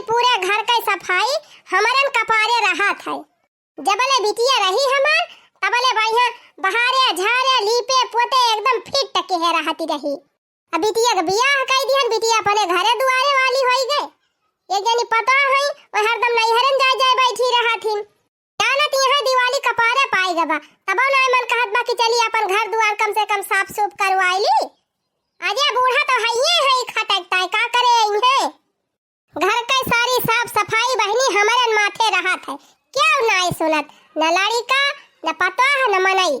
पूरे घर का सफाई हमरन कपारे रहा था। जबले बिटिया रही हमार तबले बढ़िया बहारे झारे लीपे पोते एकदम फिट टके है रहती रही। अब बिटिया का बियाह कई दिहन, बिटिया अपने घरे दुआरे वाली होई गए। एक जनी पता है वो हरदम नैहरन जाए बैठी रहा थी। जानत यहाँ दिवाली कपारे पाई गबा तब ना मन कहत बा कि चली अपन घर दुआर कम से कम साफ सुफ करवाईली। अजय बूढ़ा तो है खटकता है, का करे इन्हें घर का सारी साफ सफाई बहनी हमारे माथे रहा था। क्या नहीं सुनत न लड़का न पता न मनई।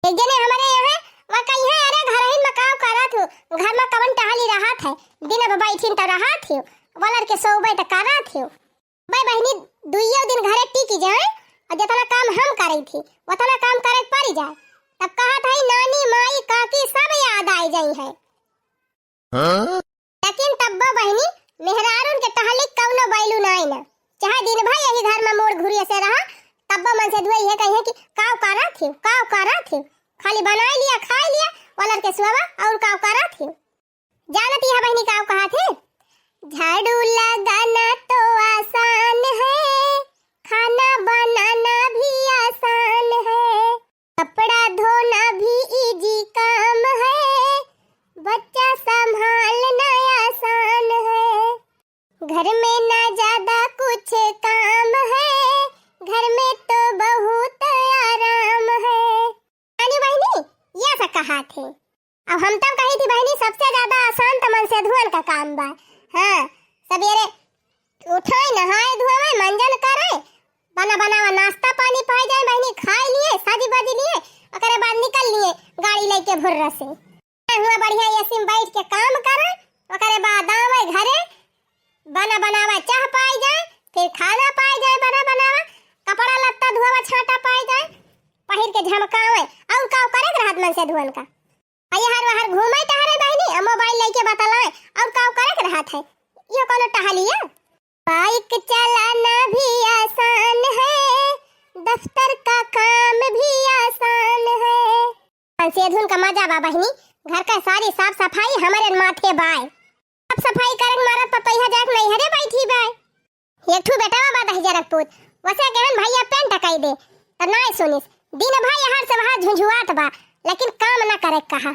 एक जने हमारे यहाँ वो कही है अरे घर ही मकाव करत हूँ, घर में कवन टहली रहा था, दिन में बैठीन तो रहा थी वलर के सोबे तो करा थी। भाई बहनी दुइयो दिन घरे टिकी जाए और जितना काम हम करी थी उतना काम करे पड़ी जाए। तब कहा था नानी माई काकी सब याद आई जाई है। लेकिन तब बहनी मेहरारून के टहली कौनो बैलू नहीं ना, चाहे दिन भर यही घर में मोड़ घुरिए से रहा तब मन से दुई है कहे कि काव करा थी खाली बना लिया खा लिया वलर के सुबह और काव करा थी। जानती है बहनी काव कहा थे, झाड़ू लगाना तो आसान है, खाना बनाना भी आसान है, कपड़ा धोना भी इजी काम है, बच्चा संभालना आसान है, घर में ना ज्यादा कुछ काम है, घर में तो बहुत आराम है। यानी बहनी ये सब कहा थे। अब हम तो कही थी बहनी सबसे ज्यादा आसान तो मन से धुआं का काम बा। हाँ सवेरे उठे नहाए धोए मंजन करे बना बनावा नाश्ता पानी पाई जाए बहनी खाए लिए साजी बाजी लिए ओकरे बाद निकल लिए गाड़ी लेके भुर्र से हुआ बढ़िया एसी में बैठ के काम करे। ओकरे बाद आवे घरे बना बनावा चाह पाई जाए, फिर खाना पाई जाए बना बनावा, कपड़ा लत्ता धोवा छाटा पाई जाए, पहिर के झमकावे और काव करे रात मन से धुवन का हर हर घूमे टहरे बहनी मोबाइल लेके बतलाए और काव करे रहा था। ये कोनो टहलिया बाइक चलाना भी आसान है, दफ्तर का काम भी आसान है। से धुन का मजा बा बहनी, घर का सारी साफ सफाई हमारे माथे बाय। अब सफाई करन मारत पपैया जाक नहीं हरे बैठी बाय। एक ठू बेटावा बा दहजरक पूत वसे कहन भैया पेन टकाई दे तो नहीं सुनिस। दिन भाई हर से बाहर झुझुआत बा लेकिन काम ना करे कहा।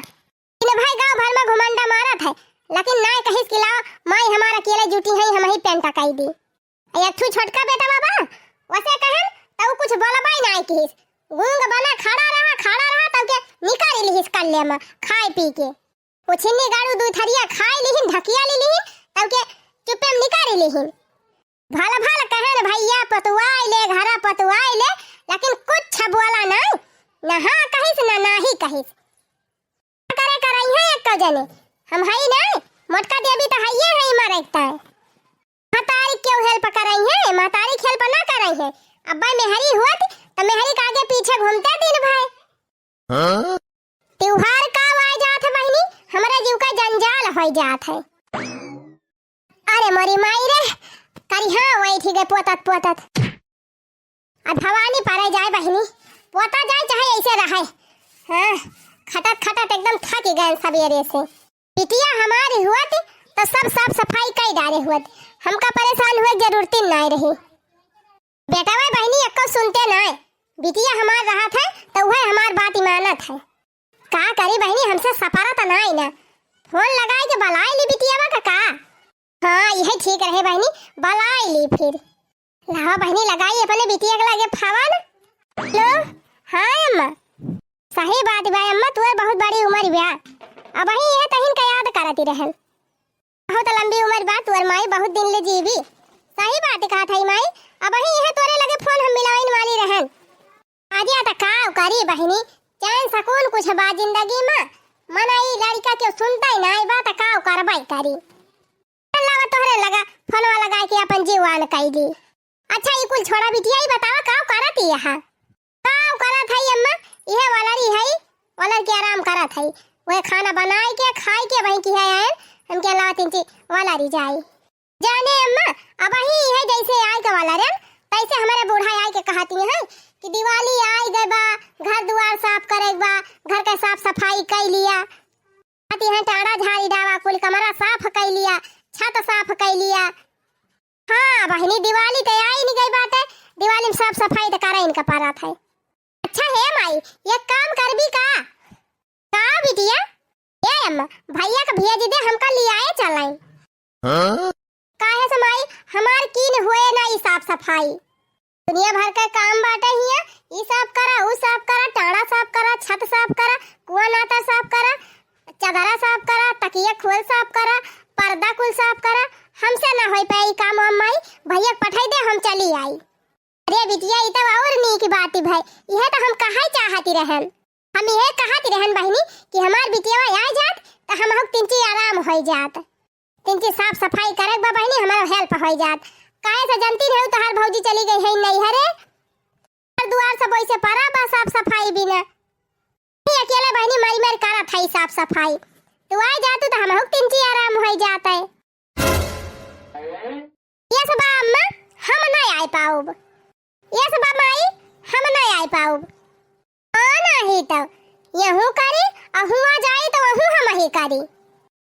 दिन भाई गांव भर में घुमंडा मारत है लेकिन ना कहिस कि लाओ माई हमारा अकेले जुटी है हम ही पेन टकाई दी। एक ठू छोटका बेटा बाबा वसे कहन तो कुछ बोलबाई नहीं किस गूंग बना खड़ा रहा तब के निकाल लिहिस कल्ले में खाए पी के उछनी गाड़ू दू थरिया खाए लिहिन ढकिया लिहिन तब के चुप्पे में निकाल लिहिन। भला भला कहन भैया पतुआई ले घरा पतुआई ले लेकिन कुछ बोला नहीं ना हाँ कहिस ना नहीं कहिस। करे करई है एक जने हम हई नहीं मोटका देवी तो हइए है मरैता है। महतारी क्यों हेल्प करई है, महतारी हेल्प ना करई है। अब्बा मेहरी हुआ तो मेहरी के आगे पीछे घूमते दिन भाई। त्योहार का आ जात है बहनी हमारा जीव का जंजाल हो जात है। अरे मोरी माई रे करिहा वही थी गए पोतत अब भवानी पारे जाए बहनी पोता जाए चाहे ऐसे रहे। हाँ खटक एकदम थक गए सवेरे से। बिटिया हमारी हुआ थी तो सब साफ सफाई कई डाले हुए हमका परेशान हुए जरूरत नहीं रही। बेटा भाई बहनी अक्को सुनते नहीं, बिटिया हमार रहा था तो वह हमार बात इमानत है। का करी बहनी हमसे सपारा तो नहीं ना, फोन लगाए के बलाई ली बिटिया का। हाँ यही ठीक रहे बहनी बलाई ली फिर लाओ बहनी लगाई अपने बिटिया के लगे फावा ना। लो हाँ अम्मा सही बात भाई अम्मा तू बहुत बड़ी उम्र ब्याह अब ही यह तहिन का याद करती रहन बहुत लंबी उम्र बा तुअर माई बहुत दिन ले जीवी। सही बात कहा था माई अब ही यह तोरे लगे फोन हम मिलाइन वाली रहन। आजिया त काव करी बहनी चैन सकून कुछ बा जिंदगी में मना ई लड़का के सुनता ही नहीं बात काव करबाई करी। अल्लाह तोहरे लगा फोनवा लगा के अपन जीवान कैली। अच्छा ई कुल छोड़ा बिटिया ही बतावा काव करती यहां काव करत है अम्मा यह वालरी है वालर के आराम करत है वह खाना बनाए के खाए के वही की है हमके अलावा तीन वालरी जाए जाने अम्मा अब ही है जैसे आए का वाला रे तैसे हमारे बूढ़ा आए के कहती है कि दिवाली आई गई बा घर द्वार साफ करे बा घर का साफ सफाई कर लिया आती है टाड़ा झाड़ी डावा कुल कमरा साफ कर लिया छत साफ कर लिया हाँ बहनी दिवाली तो आई नहीं गई बात है। दिवाली में साफ सफाई तो करा इनका पारा था। अच्छा है माई ये काम कर भी का बिटिया ये अम्मा भैया का भेज दे हमका ले आए चलाई। हाँ? काहे से माई हमार कीन हुए ना ई साफ सफाई दुनिया भर का काम बाटे हिया। ई साफ करा ऊ साफ करा टाड़ा साफ करा छत साफ करा कुआं नाता साफ करा चदरा साफ करा तकिया खोल साफ करा पर्दा कुल साफ करा। हमसे ना होई पाई काम माई भैया पठाई दे हम चली आई। अरे बिटिया ई तो और नी की बात है भाई यह तो हम कहा चाहती रहन। हम यह कहती रहन बहनी कि हमार बिटिया आ जात तो हम तिनची आराम हो जात तिनची साफ सफाई करे बा बहनी हमारा हेल्प हो जात। काहे से जानती रहू तहार भौजी चली गई है नहीं हरे हर द्वार सब ऐसे परा बा साफ सफाई बिना अकेले बहनी मारी मारी करा था साफ सफाई तो आ जातू तो हम तिनची आराम हो जाता है। ये सब अम्मा हम नहीं आ पाऊब ये सब माई हम नहीं आ पाऊब नहीं तो यहू करी अहुआ जाई तो वहू हम ही करी।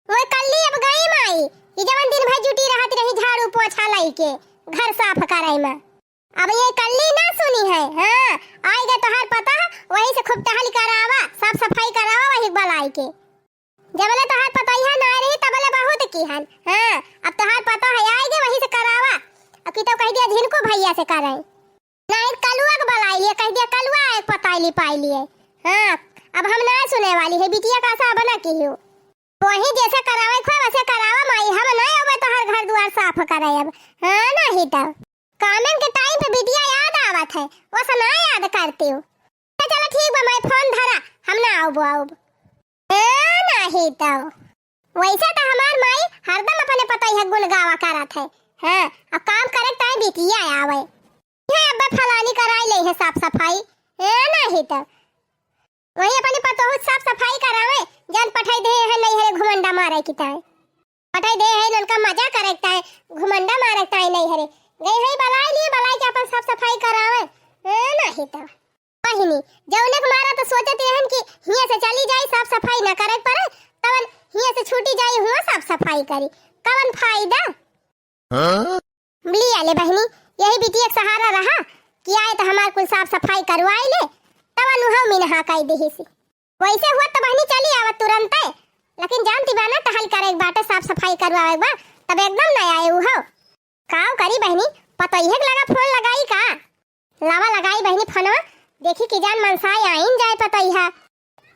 वो कल्ली अब गई माई ये जवन दिन भर जुटी रहत रही झाड़ू पोछा लाई के घर साफ कराई में अब ये कल्ली ना सुनी है। हां आएगा तो हर पता वही से खूब टहल करावा साफ सफाई करावा वही बलाई के जबले तो हर पता यह ना रही तबले बहुत की हन। हां अब तो हर पता है आएगा वही से करावा अब की तो कह दिया जिनको भैया से कराई नहीं कलुआ के बलाई लिए कह दिया कलुआ एक पताई पाई लिए। हाँ अब हम ना सुने वाली है बिटिया का सा बना की हो वही जैसे करावे खो वैसे करावा माई हम ना अब तो हर घर द्वार साफ करे अब। हाँ नहीं तो कामन के टाइम पे बिटिया याद आवत है वो सब ना याद करते हो। चलो ठीक बा मैं फोन धरा हम ना आऊब नहीं तो वैसे तो हमार माई हरदम अपने पता है गुण गावा करत है। हाँ अब काम करे टाइम बिटिया आवे है अब फलानी कराई ले है साफ सफाई है नहीं तो वही अपनी पतो साफ सफाई करावे जान पठाई दे है नहीं है घुमंडा मारे की ताए पठाई दे है उनका मजा करेक्ता है घुमंडा मारता है नहीं हरे गई है बलाई के अपन साफ सफाई करावे है नहीं तो पहिनी जौने को मारा तो सोचते हैं कि हिया से चली जाई साफ सफाई ना करे पर तवन हिया से छूटी जाई हुआ साफ सफाई करी कवन फायदा। हां लिया ले बहनी यही बिटिया एक सहारा रहा कि आए तो हमार कुल साफ सफाई करवाई ले तब अनुभव में नहा काई देही सी वैसे हुआ तो बहनी चली आवत तुरंत है लेकिन जानती बाना टहल करे एक बाटे साफ सफाई करवावे बा तब एकदम नहीं आए हो काव करी बहनी पता ही लगा फोन लगाई का लावा लगाई बहनी फोनवा देखी कि जान मनसाई आइन जाए पता ही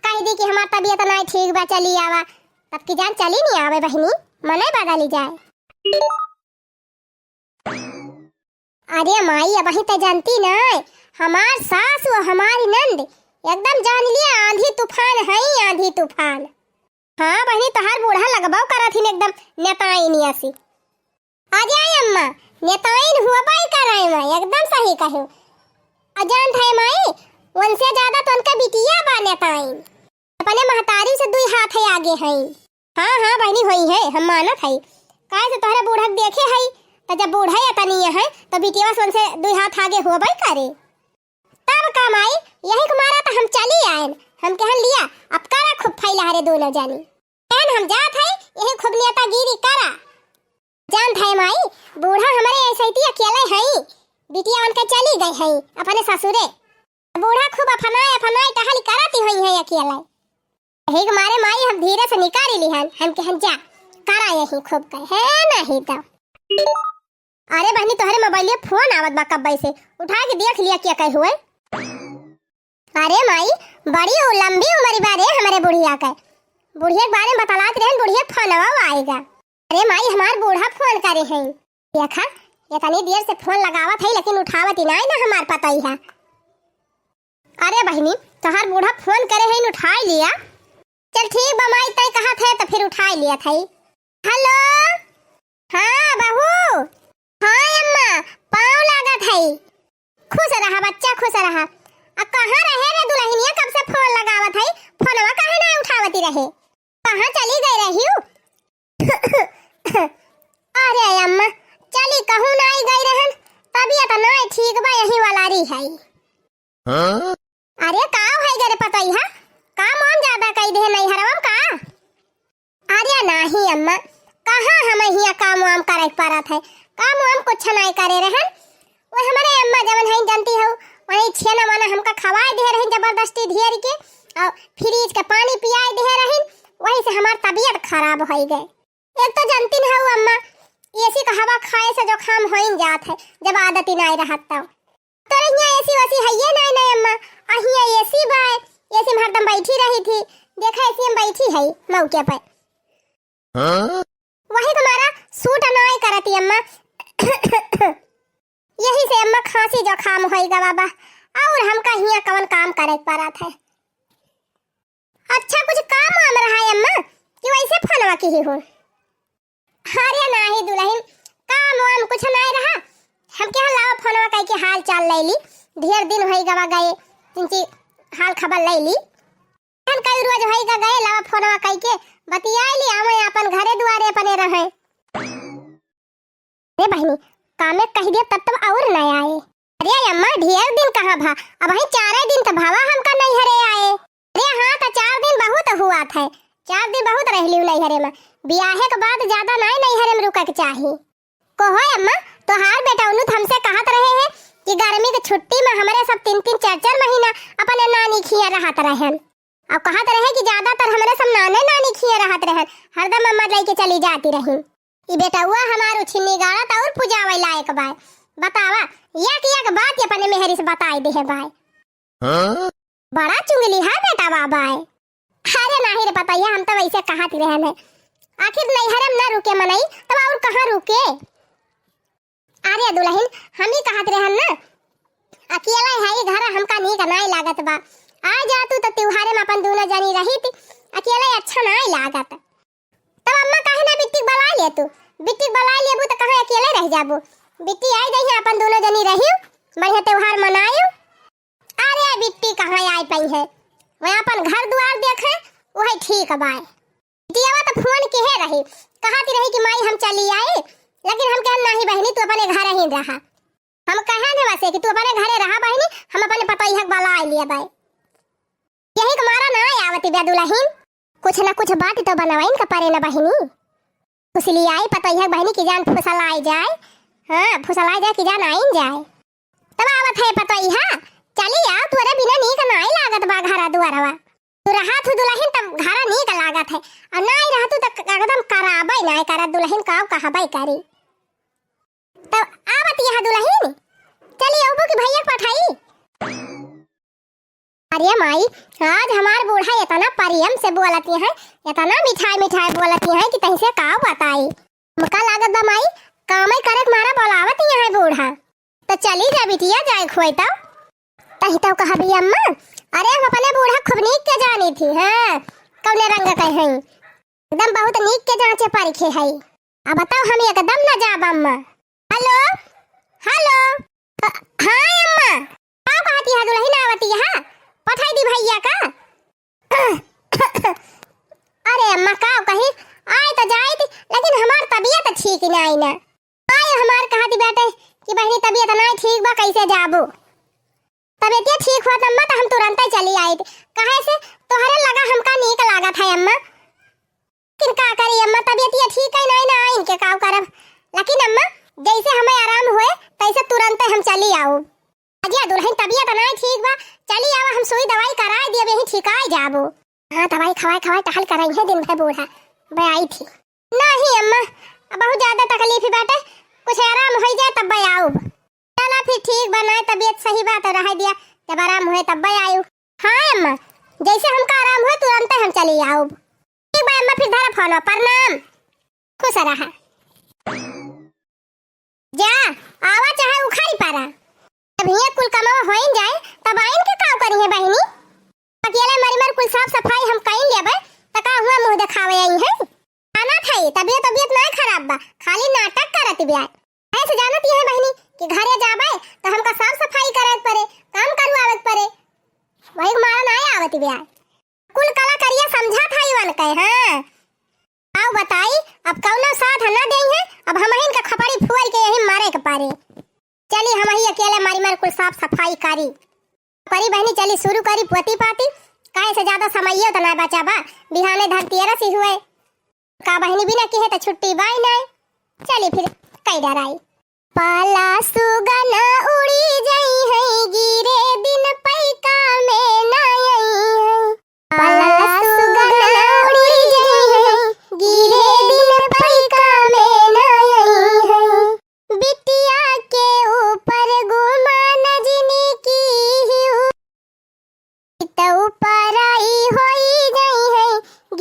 कह दी कि हमार तबीयत नहीं ठीक बा चली आवा तब की जान चली नहीं आवे बहनी मने बदली जाए। अरे माई अब ही तो जानती नहीं हमार सास और हमारी नंद एकदम जान लिया आंधी तूफान है आंधी तूफान। हाँ बहनी तोहार बूढ़ा लगबाव करत ही एकदम नेताइन ऐसी आ जाए अम्मा नेताइन हुआ बाई कराए माई एकदम सही कहो अजान थे माई उनसे ज्यादा तो उनका बिटिया बा नेताइन अपने महतारी से दुई हाथ है आगे है। हाँ हाँ बहनी हुई है हम मानत है काहे से तोहरे बूढ़ा देखे है तो जब बूढ़ा या तनी है तो बिटिया सुन से दुई हाथ आगे हो भाई करे तब काम आई यही कुमारा तो हम चली आए हम कहन लिया अब करा खूब फैला हरे दोनों जानी कहन हम जात है यही खूब नेता गिरी करा जान थे माई बूढ़ा हमारे ऐसे ही अकेले है बिटिया उनके चली गई है अपने ससुरे बूढ़ा खूब अपनाए टहल कराती हुई है अकेले यही कुमारे माई हम धीरे से निकाली लिहन हम कहन जा करा यही खूब कहे है नहीं तो। अरे बहनी तोहरे मोबाइल में फोन आवत बा कब से उठा के देख लिया क्या कहे हुए। अरे माई बड़ी लंबी उम्र बारे हमारे बुढ़िया के बुढ़िया के बारे में बतलात रहन बुढ़िया फोनवा आएगा। अरे माई हमार बूढ़ा फोन करे हैं देखा ये तनी देर से फोन लगावत है लेकिन उठावत ही नहीं ना हमार पता ही है। अरे बहनी तोहार बूढ़ा फोन करे हैं उठा लिया चल ठीक बा माई तय कहा थे तो फिर उठा लिया था। हेलो हाँ बहू हाँ अम्मा पाँव लागत है खुश रहा बच्चा खुश रहा अब कहाँ रहे रे दुल्हनिया कब से फोन लगावत है फोनवा काहे ना उठावती रहे कहाँ चली गई रही हूँ। अरे अम्मा चली कहूँ ना आई गई रहन तबीयत ना ठीक बा यही वाला रही है। हाँ? अरे का है गरे पता ही है का मन ज्यादा कह दे नहीं हरवम का। अरे नहीं अम्मा कहाँ हम हिया काम वाम करे करे पारा था, काम हम कुछ नहीं करे रहन। वो हमारे अम्मा जवन है जानती हो, वही छेना वाना हमका खवाए दे रही जबरदस्ती ढेर के, और फ्रिज के पानी पियाए दे रही, वही से हमार तबीयत खराब हो गई। एक तो जानती न हो अम्मा, एसी का हवा खाए से जुकाम हो ही जात है जब आदत ही नहीं रहत तो यहाँ एसी वैसी है ये नहीं अम्मा, अहिया एसी बाय, एसी में हरदम बैठी रही थी, देखा एसी में बैठी है मौके पे। वही तुम्हारा सूट नहीं करती अम्मा यही से अम्मा खांसी जुकाम होएगा बाबा, और हमका हिया कौन काम करे पड़ा था। अच्छा कुछ काम वाम रहा है अम्मा कि वैसे फोनवा की ही हो? अरे नहीं दुल्हन, काम वाम कुछ नहीं रहा, हम क्या लाओ फोनवा कह के हाल चाल ले ली, ढेर दिन होई गवा गए तिनची हाल खबर ले ली, हम कई रोज होई गए लाओ फोनवा कह के बतियाई ली, हम अपन घरे दुआरे अपने रहे। रे बहनी कामे कह दे तब और नहीं आए। अरे अम्मा ढेर दिन कहाँ भा, अब ही 4 दिन तो भावा हमका नहीं हरे आए। अरे हाँ तो 4 दिन बहुत हुआ था, 4 दिन बहुत रह ली नहीं हरे में, ब्याहे के बाद ज्यादा नहीं हरे में रुका के चाहिए। कहो अम्मा तोहार बेटा उन्नु हमसे कहत रहे हैं कि गर्मी के छुट्टी में हमारे सब 3-3 4-4 महीना अपने नानी खिया रहत रहन, और कहत रहे कि ज्यादातर हमारे सब नानी खिया रहत रहन, हरदम अम्मा लेके चली जाती रही। ई बेटा हुआ हमारो छिन्नी गाड़त और पुजावे लायक बाय, बतावा एक बात अपने मेहरी से बताई दे है बाय। बड़ा चुंगली है बेटा बाबा है। अरे नहीं रे पताया, हम तो वैसे कहत रहन है, आखिर नहीं हरम ना रुके मनई तब और कहां रुके। अरे दुल्हन हम ही कहत रहन ना, अकेला है ये घर हमका नीक नहीं लागत बा, आ जा तू तो त्योहारे में अपन दोनों जनी रही थी, अकेला अच्छा नहीं लागत। तब अम्मा काहे ना बिट्टी बुला ले, तू बिट्टी बुला लेबू तो कहां अकेले रह जाबू, बिट्टी आई गई अपन दोनों जनी रहियो बढ़िया त्योहार मनायो। अरे बिट्टी कहां आई पई है, वहां अपन घर द्वार देखे वही ठीक बाय। बिटियावा तो फोन के है रही, कहती रही कि माई हम चली आए, लेकिन हम कहन नहीं बहनी तू अपने घर ही रहा, हम कहन है वैसे कि तू अपने घरे रहा बहनी, हम अपने पतोहिया बुला लिए बाय। यही तुम्हारा ना आवती बे दुल्हन, कुछ ना कुछ बात तो बनवाइन का परे ना बहनी, उसलिए आई पतोहिया बहनी की जान फुसलाई जाए, हां फुसलाई जाए की जान आइन जाए। तब आवत है पतोहिया चली आ, तोरे बिना नीक नहीं लागत बा घर दुआरवा, तू रहा तू दुल्हन तब घर नीक लागत है, और नहीं रहा तू तो एकदम कराबै नहीं करत दुल्हन काव कहबै करी। तब आवत यह दुल्हन चली अबू की भैया पठाई। अरे माई आज हमार बूढ़ा इतना प्रेम से बोलती है, इतना मिठाई बोलती है कि तहीं से का बताई, मुका लागत बा माई कामै करे मारा बोलावत है बूढ़ा। तो चली जा बिटिया जाए खोई तही तो कहबी अम्मा, अरे हम अपने बूढ़ा खूब नीक के जानी थी, हां कौने रंग के है, एकदम बहुत नीक के जांचे परखे है। अब बताओ हम एकदम न जाब अम्मा। हेलो हेलो हां अम्मा का कहती है दुल्हन आवती है, पठाई दी भैया का। अरे अम्मा का कही आए तो जाए थी, लेकिन हमार तबीयत ठीक नहीं ना, आए हमार कहती बेटे कि बहनी तबीयत नहीं ठीक बा, कैसे जाबू, तबीयत ठीक हुआ अम्मा तो हम तुरंत ही चली आई थी, कहे से तोहरे लगा हमका नीक लागत है अम्मा, किन का करी अम्मा तबीयत ठीक है नहीं ना आइन के काव करब, लेकिन अम्मा जैसे हमें आराम हुए तैसे तुरंत हम चली आऊ। अजिया दुल्हन तबीयत नहीं ठीक बा, चली आवा हम सुई दवाई कराए दिए वही ठीक आई जाबो। हां दवाई खवाए टहल कराई है दिन भर बूढ़ा बे आई थी। नहीं अम्मा बहुत ज्यादा तकलीफ है बेटे, कुछ आराम हो जाए तब आऊ, चला फिर ठीक बनाए तबीयत सही बात रह दिया, जब आराम हुए तब आऊ। हां अम्मा जैसे हमका आराम हुए तुरंत हम चली आऊ। ठीक बा अम्मा फिर धरा फोन, प्रणाम, खुश रहा, जा आवा चाहे उखाड़ी पारा, जब ये कुल कमावा होइन जाए तब आइन के काव करी है बहनी, अकेले मर कुल साफ सफाई हम कइन लेबे त का हुआ मुंह दिखावे आई है, आना थाई तबीयत नहीं खराब बा, खाली नाटक करत बिया, ऐसे जानत है बहनी कि घरे जाबे तो हमका साफ सफाई करे पड़े, काम करवावे पड़े, वही मारा नहीं आवत बिया, कुल कला करिया समझा थाई वन कहे। हां आओ बताई अब कौनो साथ न देई है, अब हम हिन का खपड़ी फुल के यही मारे के पारे, चली हम ही अकेले मारी कुल साफ सफाई करी परी बहनी, चली शुरू करी पोती पाती, काहे से ज्यादा समय तो ना बचा बा, बिहाने धरती रसी हुए का बहनी बिना की है तो छुट्टी बाई नहीं, चली फिर कई डराई पाला सुगना उड़ी जाई है गिरे दिन पैका में ना आई है पाला सुगना उड़ी जाई है गिरे दिन पैका में ना आई है बिटिया के ऊपर गुमा नजनी की तो ऊपर आई होई जाई है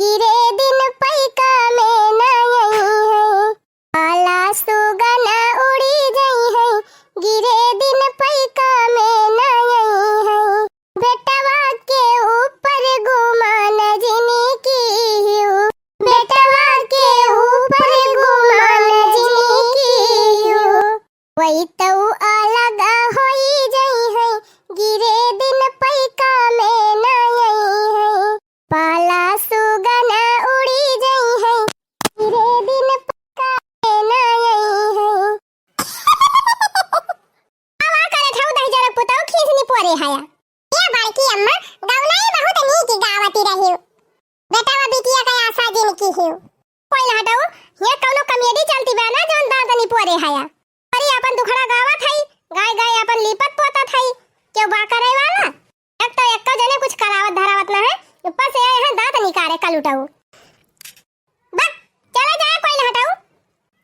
गिरे दिन पैका में ना आई है पाला सुगना उड़ी जाई है गिरे दिन पैका में ना आई है बेटवा के ऊपर गुमा नजनी की बेटवा के ऊपर गुमा नजनी की वही तो अलग होई जाई है गिरे दिन पैका में ना आई है पाला सुगना उड़ी जाई है गिरे दिन पैका में ना आई है आवा करे ठाउ दही जरा पुताऊ खींचनी पोरे हया ये बाकी अम्मा गौनाई बहुत नीक गावती रहियो बेटावा बिटिया का आशा जिन की हियो कोई ना हटाओ ये कौनो कॉमेडी चलती बा ना जोन दादनी पोरे हया अरे अपन दुखड़ा गावत हई गाय गाय अपन लिपत पोतत हई क्यों बा करे वाला एक तो जने कुछ करावत धरावत ना है ऊपर से आए हैं दांत निकाले कल उठाओ बस चला जाए कोई ना हटाओ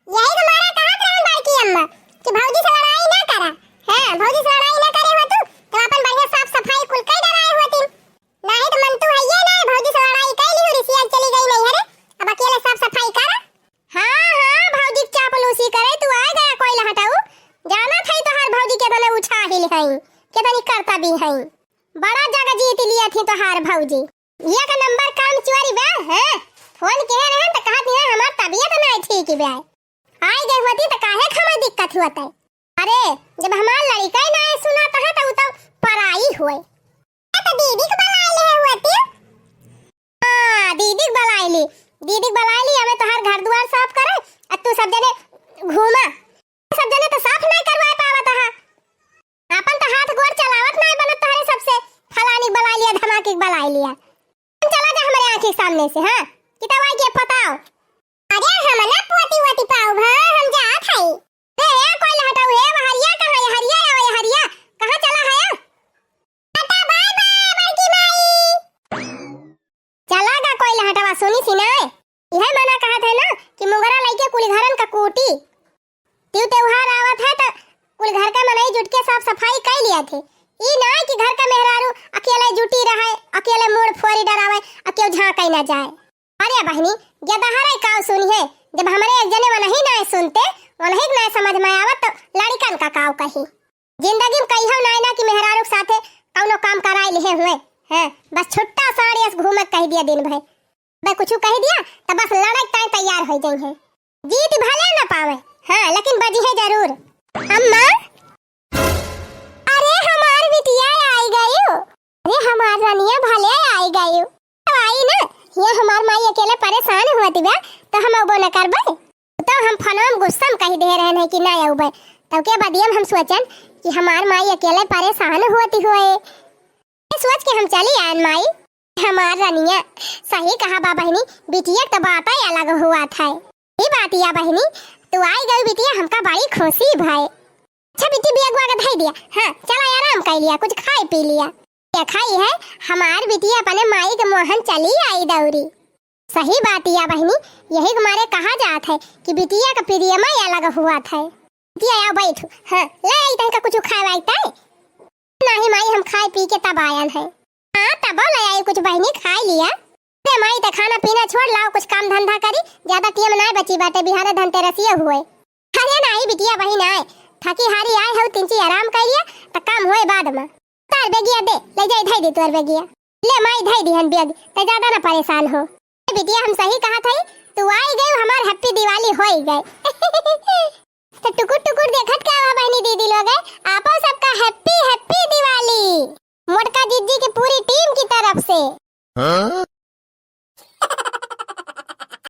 यही तुम्हारा कहा प्लान बाकी अम्मा कि भौजी से लड़ाई ना करा है भौजी से लड़ाई ना करे हो तो अपन बढ़िया साफ सफाई कुल कई डराए होती नहीं तो मन तो है ये ना भौजी से लड़ाई कैली हो रिसिया चली गई नहीं है अब अकेले साफ सफाई करा हां भौजी चापलूसी करे तू आ गया कोई ना हटाओ जाना था तो हर भौजी के तने उछा हिल है के तनी करता भी है बड़ा जगह जीत लिया थी तो हार भौजी ये का नंबर काम चोरी बा है फोन के रहे तो कहा दिया हमार तबीयत नहीं ठीक बा आई गई होती तो काहे खमा दिक्कत होता अरे जब हमार लड़का ही नहीं सुना तो पराई होए तो दीदी को बुला ले होती हां दीदी को बुला ली हमें तो हर घर द्वार साफ करे और तू सब जने घूमा सब जने तो साफ नहीं करवा पावत है अपन तो हाथ गोड़ चलावत नहीं बनत तारे सबसे फलानी बुला लिया धमाके बुला लिया चला जा हमारे आंख के सामने से हां कितवाई के पताओ अरे हम ना पोती पाओ भा हम जात हई ए कोई ना हटाओ हे हरिया कहां है हरिया आवे हरिया कहां चला है टाटा बाय बाय बड़की माई चला गा कोई ना हटावा सुनी सिनाए यह मना कहा था ना कि मुगरा लइके कुल घरन का कोटी त्योहार आवत है तो कुल घर का मनई जुट के साफ सफाई कर लिया थे ई ना कि घर का मेहरारू अकेले जुटी रहे अकेले मोड़ फोरी डरावे अकेले झांक ना जाए अरे बहनी ज्यादा हरे काव सुनी है जब हमारे एक जने वो नहीं ना सुनते वो नहीं ना समझ में आवत तो लड़कन का काव कही जिंदगी में कहियो ना ना कि मेहरारू के साथे कौनो काम कराई ले हुए हैं बस छुट्टा साड़ी ऐसे घूमे कह दिया दिन भर मैं कुछ कह दिया तो बस लड़ाई ताई तैयार हो जाई है जीत भले ना पावे हां लेकिन बजी है जरूर अम्मा अरे हमार बिटिया आई गई अरे हमार रानिया भले आई गई आई ना ये हमार माई अकेले परेशान होती बा तो हम अब न करबे तो हम फनम गुस्सा कह दे रहे हैं कि ना आउबे तब के बाद हम सोचन कि हमार माई अकेले परेशान होती हुए सोच के हम चली आन माई हमार रानिया सही कहा बा बहनी बिटिया तो बात ही अलग हुआ था ये बात या बहनी तू आई गई बिटिया हमका बड़ी खुशी भाई अच्छा बिटी भी अगवा के धाई दिया हां चला आराम कर लिया कुछ खाई पी लिया क्या खाई है हमार बिटिया अपने माई के मोहन चली आई दौरी सही बात या बहनी यही हमारे कहा जात है कि बिटिया का प्रियमा अलग हुआ था बिटिया आओ बैठ हां ले आई तन का कुछ खाए आई नहीं माई हम खाए पी के तब आयन है हां तब ले आई कुछ बहनी खा लिया ते माई तो खाना पीना छोड़ लाओ कुछ काम धंधा करी ज्यादा टाइम ना बची बाटे बिहार धनतेरसिया हुए अरे नहीं बिटिया बहन आए थकी हारी आए हो तिनची आराम कर लिया तो काम होए बाद में तार बेगिया दे ले जाई धाई दे तोर बेगिया ले माई धाई दिहन बेग ते ज्यादा ना परेशान हो बिटिया हम सही कहा था तू आई गई हमार हैप्पी दिवाली होई गई तो टुकुर टुकुर देखत का बहनी दीदी लोग आपो सबका हैप्पी हैप्पी दिवाली मोटका जीजी की पूरी टीम की तरफ से